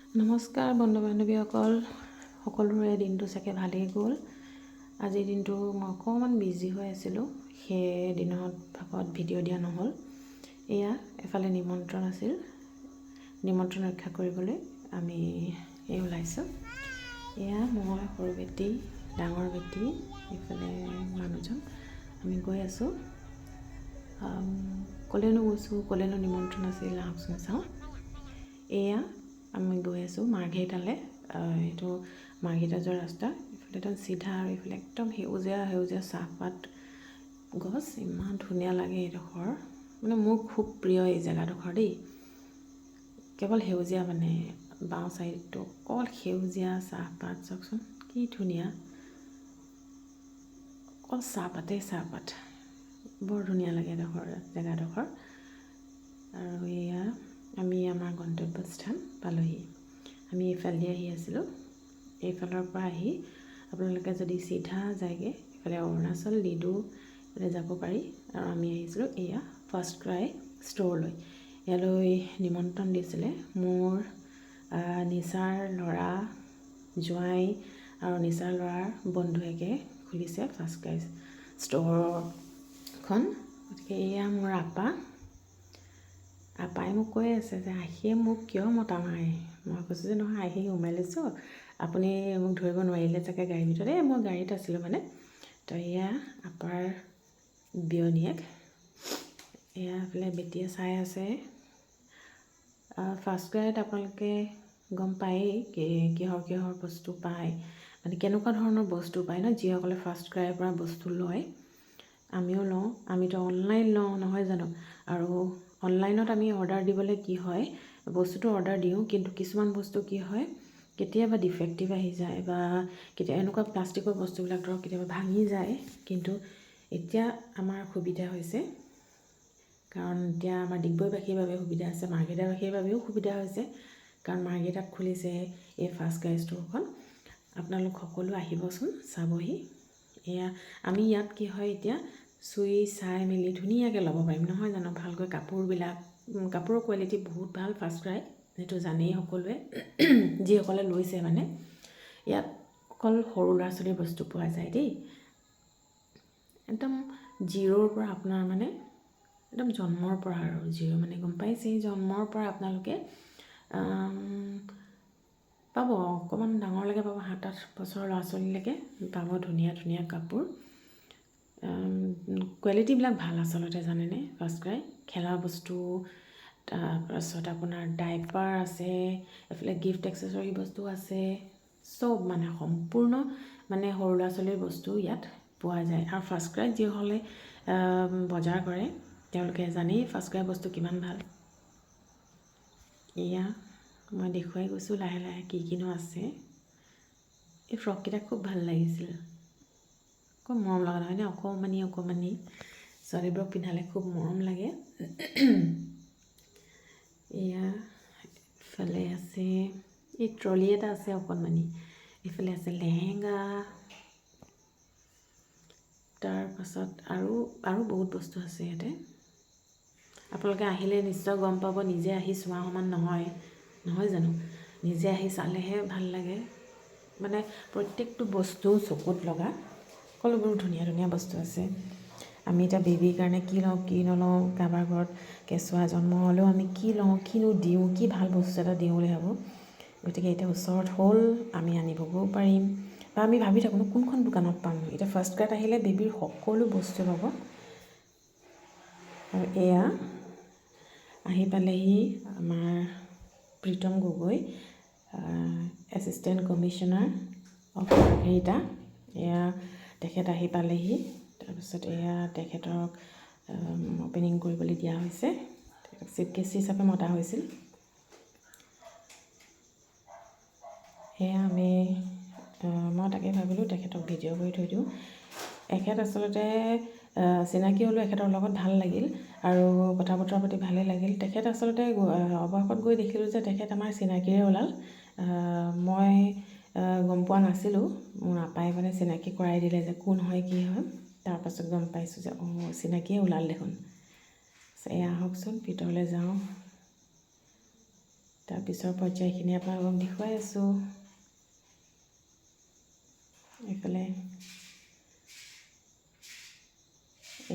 নমস্কাৰ বন্ধু বান্ধৱীসকল, সকলোৰে দিনটো চাগে ভালেই গ'ল। আজিৰ দিনটো মই অকণমান বিজি হৈ আছিলোঁ, সেই দিনত ভাগত ভিডিঅ' দিয়া নহ'ল। এয়া এফালে নিমন্ত্ৰণ আছিল, নিমন্ত্ৰণ ৰক্ষা কৰিবলৈ আমি ওলাইছোঁ। এয়া মই সৰু বেটি, ডাঙৰ বেটি, এইফালে মানুহজন, আমি গৈ আছোঁ। ক'লেনো গৈছোঁ, ক'লেনো নিমন্ত্ৰণ আছিল, আহকচোন চাওঁ। এয়া আমি গৈ আছোঁ মাৰ্ঘেৰিটালৈ। এইটো মাৰ্ঘেৰিটা যোৱা ৰাস্তা। এইফালে একদম চিধা আৰু এইফালে একদম সেউজীয়া সেউজীয়া চাহপাত গছ, ইমান ধুনীয়া লাগে এইডোখৰ। মানে মোৰ খুব প্ৰিয় এই জেগাডোখৰ দেই। কেৱল সেউজীয়া, মানে বাওঁ চাইডটো অকল সেউজীয়া চাহপাত, চাওকচোন কি ধুনীয়া, অকল চাহপাতেই চাহপাত, বৰ ধুনীয়া লাগে জেগাডোখৰ। আৰু এয়া আমি আমাৰ গন্তব্যস্থান পালোহি। আমি এইফালেদি আহি আছিলোঁ। এইফালৰ পৰা আহি আপোনালোকে যদি চিধা যায়গৈ, এইফালে অৰুণাচল লিডু যাব পাৰি। আৰু আমি আহিছিলোঁ এয়া ফাৰ্ষ্ট ক্ৰাই ষ্ট'ৰলৈ। ইয়ালৈ নিমন্ত্ৰণ দিছিলে মোৰ নিচাৰ ল'ৰা, জোঁৱাই আৰু নিচাৰ ল'ৰাৰ বন্ধুৱেকে খুলিছে ফাৰ্ষ্ট ক্ৰাই ষ্ট'ৰখন। গতিকে এয়া মোৰ আপাই মোক কৈ আছে যে আহিয়ে মোক কিয় মতা নাই। মই কৈছোঁ যে নহয়, আহি সোমাই লৈছোঁ, আপুনি মোক ধৰিব নোৱাৰিলে চাগে গাড়ীৰ ভিতৰত। মই গাড়ীত আছিলোঁ মানে। তো এয়া আপাৰ বিয়নীয়েক, এয়া এইফালে বেটিয়ে চাই আছে। ফাৰ্ষ্ট ক্ৰাইত আপোনালোকে গম পায়েই কিহৰ বস্তু পায়, মানে কেনেকুৱা ধৰণৰ বস্তু পায় ন, যিসকলে ফাৰ্ষ্ট ক্ৰাইৰ পৰা বস্তু লয়। আমিও লওঁ, আমিতো অনলাইন লওঁ নহয় জানো। আৰু অনলাইনত আমি অৰ্ডাৰ দিবলৈ কি হয়, বস্তুটো অৰ্ডাৰ দিওঁ, কিন্তু কিছুমান বস্তু কি হয়, কেতিয়াবা ডিফেক্টিভ আহি যায়, বা কেতিয়াবা এনেকুৱা প্লাষ্টিকৰ বস্তুবিলাক ধৰক কেতিয়াবা ভাঙি যায়। কিন্তু এতিয়া আমাৰ সুবিধা হৈছে, কাৰণ এতিয়া আমাৰ ডিগবৈবাসীৰ বাবে সুবিধা আছে, মাৰ্ঘেৰিটাবাসীৰ বাবেও সুবিধা হৈছে, কাৰণ মাৰ্ঘেৰিটাত খুলিছে এই ফাৰ্ষ্ট ক্ৰাই ষ্ট'ৰখন। আপোনালোক সকলো আহিবচোন, চাবহি। এয়া আমি ইয়াত কি হয়, এতিয়া চুই চাই মেলি ধুনীয়াকৈ ল'ব পাৰিম নহয় জানো। ভালকৈ কাপোৰৰ কোৱালিটি বহুত ভাল ফাৰ্ষ্ট ক্ৰাই, সেইটো জানেই সকলোৱে যিসকলে লৈছে। মানে ইয়াত অকল সৰু ল'ৰা ছোৱালীৰ বস্তু পোৱা যায় দেই। একদম জিৰ'ৰ পৰা আপোনাৰ মানে একদম জন্মৰ পৰা, আৰু জিৰ' মানে গম পাইছেই, জন্মৰ পৰা আপোনালোকে পাব, অকণমান ডাঙৰলৈকে পাব, 7-8 বছৰৰ ল'ৰা ছোৱালীলৈকে পাব ধুনীয়া ধুনীয়া কাপোৰ। কোৱালিটিবিলাক ভাল আচলতে, জানেনে। ফাৰ্ষ্ট ক্ৰাই খেলা বস্তু, তাৰপাছত আপোনাৰ ডাইপাৰ আছে, এইফালে গিফ্ট এক্সেচৰি বস্তু আছে, চব মানে সম্পূৰ্ণ মানে সৰু ল'ৰা ছোৱালীৰ বস্তু ইয়াত পোৱা যায়। আৰু ফাৰ্ষ্ট ক্ৰাইত যিসকলে বজাৰ কৰে তেওঁলোকে জানেই ফাৰ্ষ্ট ক্ৰাই বস্তু কিমান ভাল। এয়া মই দেখুৱাই গৈছোঁ লাহে লাহে কি কিনো আছে। এই ফ্ৰককেইটা খুব ভাল লাগিছিল, খুব মৰম লগা নহয়নে, অকণমানি অকণমানি ছোৱালীবোৰক পিন্ধালে খুব মৰম লাগে। এয়া ইফালে আছে এই ট্ৰলি এটা আছে অকণমানি, এইফালে আছে লেহেংগা, তাৰপাছত আৰু বহুত বস্তু আছে ইয়াতে। আপোনালোকে আহিলে নিশ্চয় গম পাব, নিজে আহি চোৱা সমান নহয় জানো। নিজে আহি চালেহে ভাল লাগে। মানে প্ৰত্যেকটো বস্তু চকুত লগা, সকলোবোৰ ধুনীয়া ধুনীয়া বস্তু আছে। আমি এতিয়া বেবীৰ কাৰণে কি লওঁ কি নলওঁ, কাৰোবাৰ ঘৰত কেঁচুৱা জন্ম হ'লেও আমি কি লওঁ কিনো দিওঁ, কি ভাল বস্তু এটা দিওঁ বুলি ভাবোঁ। গতিকে এতিয়া ওচৰত হ'ল, আমি আনিবগৈও পাৰিম, বা আমি ভাবি থাকোঁ কোনখন দোকানত পাম। এতিয়া ফাৰ্ষ্ট ক্ৰাইত আহিলে বেবীৰ সকলো বস্তু পাব। আৰু এয়া আহি পালেহি আমাৰ Pritam Gogoi, assistant commissioner of Margherita. এয়া তেখেত আহি পালেহি। তাৰপিছত এয়া তেখেতক অপেনিং কৰিবলৈ দিয়া হৈছে, চিফ গেষ্ট হিচাপে মতা হৈছিল। সেয়া মই তাকে ভাবিলোঁ তেখেতক ভিডিঅ' কৰি থৈ দিওঁ। এখেত আচলতে চিনাকি হ'লেও এখেতৰ লগত ভাল লাগিল, আৰু কথা বতৰা পাতি ভালেই লাগিল। তেখেত আচলতে অৱশেষত গৈ দেখিলোঁ যে তেখেত আমাৰ চিনাকিৰে ওলাল। মই গম পোৱা নাছিলোঁ, মোৰ আপাই মানে চিনাকি কৰাই দিলে যে কোন হয় কি হয়। তাৰপাছত গম পাইছোঁ যে চিনাকিয়ে ওলাল দেখোন। এয়া আহকচোন ভিতৰলৈ যাওঁ। তাৰপিছৰ পৰ্যায়খিনি আপোনালোকক দেখুৱাই আছোঁ। এইফালে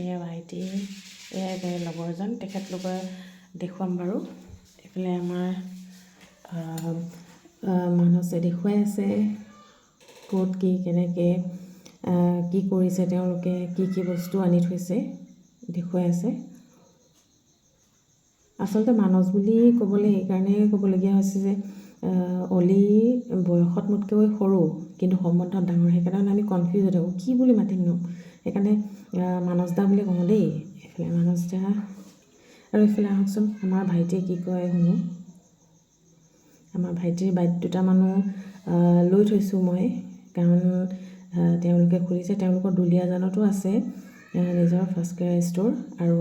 এয়া ভাইটি, এয়া একেবাৰে লগৰজন, তেখেতলোকৰ দেখুৱাম বাৰু। এইফালে আমাৰ মানসে দেখুৱাই আছে ক'ত কি কেনেকৈ কি কৰিছে, তেওঁলোকে কি বস্তু আনি থৈছে দেখুৱাই আছে। আচলতে মানস বুলি ক'বলৈ এইকাৰণে ক'বলগীয়া হৈছে যে অলি বয়সত মোতকৈ সৰু কিন্তু সম্বন্ধত ডাঙৰ, সেইকাৰণে আমি কনফিউজ হৈ থাকোঁ কি বুলি মাতিম ন, সেইকাৰণে মানস দা বুলি কওঁ দেই। এইফালে মানস দা, আৰু এইফালে আহকচোন আমাৰ ভাইটিয়ে কি কয় শুনো। আমাৰ ভাইটিৰ বাইক দুটামানো লৈ থৈছোঁ মই, কাৰণ তেওঁলোকে খুলিছে, তেওঁলোকৰ দুলীয়াজানতো আছে নিজৰ ফাৰ্ষ্ট ক্ৰাই ষ্ট'ৰ, আৰু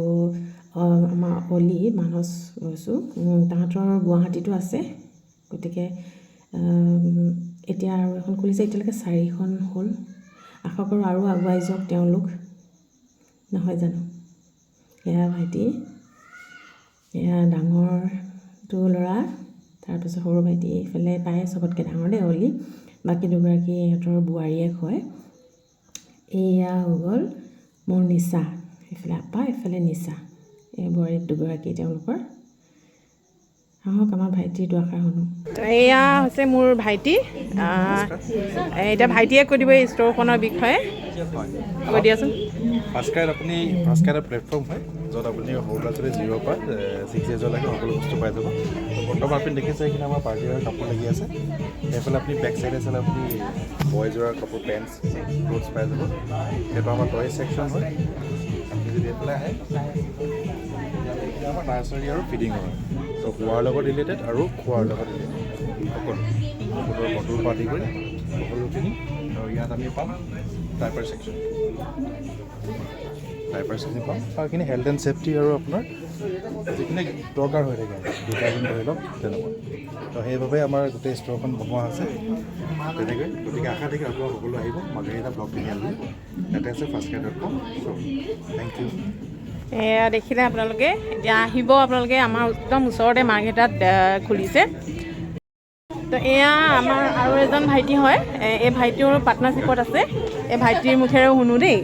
আমাৰ অলি মানস গৈছোঁ তাহাঁতৰ গুৱাহাটীতো আছে। গতিকে এতিয়া আৰু এখন খুলিছে, এতিয়ালৈকে 4খন হ'ল। আশা কৰোঁ আৰু আগুৱাই যাওক তেওঁলোক, নহয় জানো। এয়া ভাইটি, এয়া ডাঙৰটো ল'ৰা, তাৰপিছত সৰু ভাইটি, এইফালে পায় চবতকৈ ডাঙৰ দেই অলি, বাকী দুগৰাকী ইহঁতৰ বোৱাৰীয়েক হয়। এয়া হৈ গ'ল মোৰ নিচা, এইফালে আপা, এইফালে নিচা, এই বোৱাৰীক দুগৰাকী তেওঁলোকৰ। আহক আমাৰ ভাইটিৰ দুআষাৰ শুনো। এয়া হৈছে মোৰ ভাইটি, এতিয়া ভাইটিয়ে কৈ দিব এই ষ্ট'ৰখনৰ বিষয়ে, কৈ দিয়াচোন। ফাৰ্ষ্ট ক্ৰাইত আপুনি ফাৰ্ষ্ট ক্ৰাইৰ প্লেটফৰ্ম হয়, য'ত আপুনি সৰু ল'ৰা ছোৱালী 0 পৰা 6 ইয়েৰ্ছলৈকে সকলো বস্তু পাই যাব। বৰ্তমান আপুনি দেখিছে এইখিনি আমাৰ পাৰ্টি ৱেৰ কাপোৰ লাগি আছে। সেইফালে আপুনি বেক চাইডে চালে আপুনি বয়জৰ কাপোৰ, পেণ্টছ, ক্লথছ পাই যাব। সেইটো আমাৰ টয় ছেকশ্যন হয়। আপুনি যদি এইফালে আহে, আমাৰ নাৰ্চাৰী আৰু ফিডিঙৰ হয়। ত' শোৱাৰ লগত ৰিলেটেড আৰু খোৱাৰ লগত ৰিলেটেড সকলো বটল পাৰ্টি কৰি সকলোখিনি। আৰু ইয়াত আমি পাম ডাইপাৰ ছেকশ্যন, ডাইপাৰ ছেকশ্যন পাম, আৰু এইখিনি হেল্থ এণ্ড ছেফটি আৰু আপোনাৰ যিখিনি দৰকাৰ হৈ থাকে, ডিটাৰজেণ্ট ধৰি লওক তেনেকুৱা। তো সেইবাবে আমাৰ গোটেই ষ্ট'ৰখন বনোৱা হৈছে তেনেকৈ। গতিকে আশা থাকি আপোনালোক সকলো আহিব মাৰ্ঘেৰিটা ব্লক তিনিআলি, ইয়াতে আছে ফাৰ্ষ্টক্ৰাই.com শ্ব'ৰ। Thank you. এয়া দেখিলে আপোনালোকে, এতিয়া আহিব আপোনালোকে, আমাৰ একদম ওচৰতে মাৰ্ঘেৰিটাত খুলিছে। তো এয়া আমাৰ আৰু এজন ভাইটি হয়, এই ভাইটিৰ পাৰ্টনাৰশ্বিপত আছে, এই ভাইটিৰ মুখেৰেও শুনো দেই,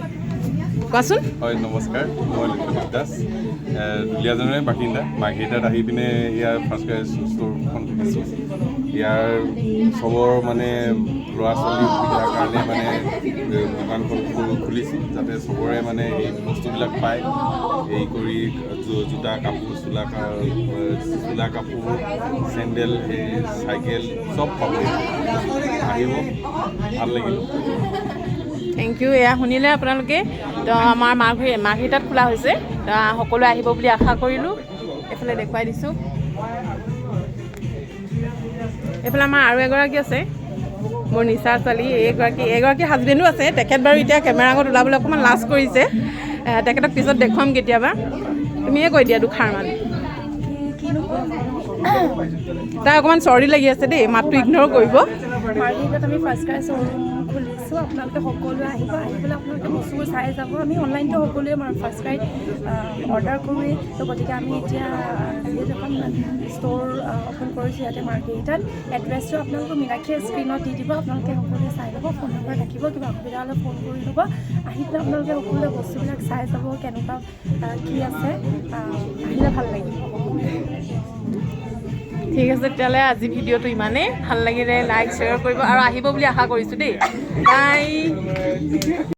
কোৱাচোন। হয়, নমস্কাৰ, মই লক্ষ্যদীপ দাস, দুলীয়াজানৰে বাসিন্দা। মাৰ্ঘেৰিটাত আহি পিনে ইয়াৰ ফাৰ্ষ্ট ক্ৰাই ষ্ট'ৰখন খুলিছোঁ। ইয়াৰ চবৰ মানে ল'ৰা ছোৱালীৰ সুবিধাৰ কাৰণে মানে দোকানখন খুলিছোঁ, যাতে চবৰে মানে এই বস্তুবিলাক পায়। এই কৰি জোতা কাপোৰ, চোলা কাপোৰ, চেণ্ডেল, চাইকেল চব পাব, আহিব, ভাল লাগিল। Thank you. এয়া শুনিলে আপোনালোকে, তো আমাৰ মাৰ্ঘেৰিটাত খোলা হৈছে, তো সকলোৱে আহিব বুলি আশা কৰিলোঁ। এইফালে দেখুৱাই দিছোঁ। এইফালে আমাৰ আৰু এগৰাকী আছে, মোৰ নিচা ছোৱালী, এগৰাকী হাজবেণ্ডো আছে। তেখেত বাৰু এতিয়া কেমেৰা আগত ওলাবলৈ অকণমান লাজ কৰিছে, তেখেতক পিছত দেখুৱাম কেতিয়াবা। তুমিয়ে কৈ দিয়া দুষাৰমান। তাই অকণমান চৰ্দি লাগি আছে দেই, মাতটো ইগন'ৰ কৰিব। মাৰ্ঘেৰিটাত আমি ফাৰ্ষ্ট ক্ৰাই শ্ব'ৰুম খুলিছোঁ, আপোনালোকে সকলোৱে আহিব, আহি পেলাই আপোনালোকে বস্তুবোৰ চাই যাব। আমি অনলাইনটো সকলোৱে ফাৰ্ষ্ট ক্ৰাইত অৰ্ডাৰ কৰোঁৱেই, তো গতিকে আমি এতিয়া যিহেতু এখন ষ্ট'ৰ অ'পন কৰিছোঁ ইয়াতে মাৰ্ঘেৰিটাত। এড্ৰেছটো আপোনালোকৰ মীনাক্ষীৰ স্ক্ৰীণত দি দিব, আপোনালোকে সকলোৱে চাই ল'ব। ফোন নম্বৰ থাকিব, কিবা অসুবিধা হ'লে ফোন কৰি ল'ব। আহি পেলাই আপোনালোকে সকলোৱে বস্তুবিলাক চাই যাব, কেনেকুৱা কি আছে, আহিলে ভাল লাগিব। ঠিক আছে, তেতিয়াহ'লে আজি ভিডিঅ'টো ইমানেই। ভাল লাগিলে লাইক শ্বেয়াৰ কৰিব, আৰু আহিব বুলি আশা কৰিছোঁ দেই। বাই।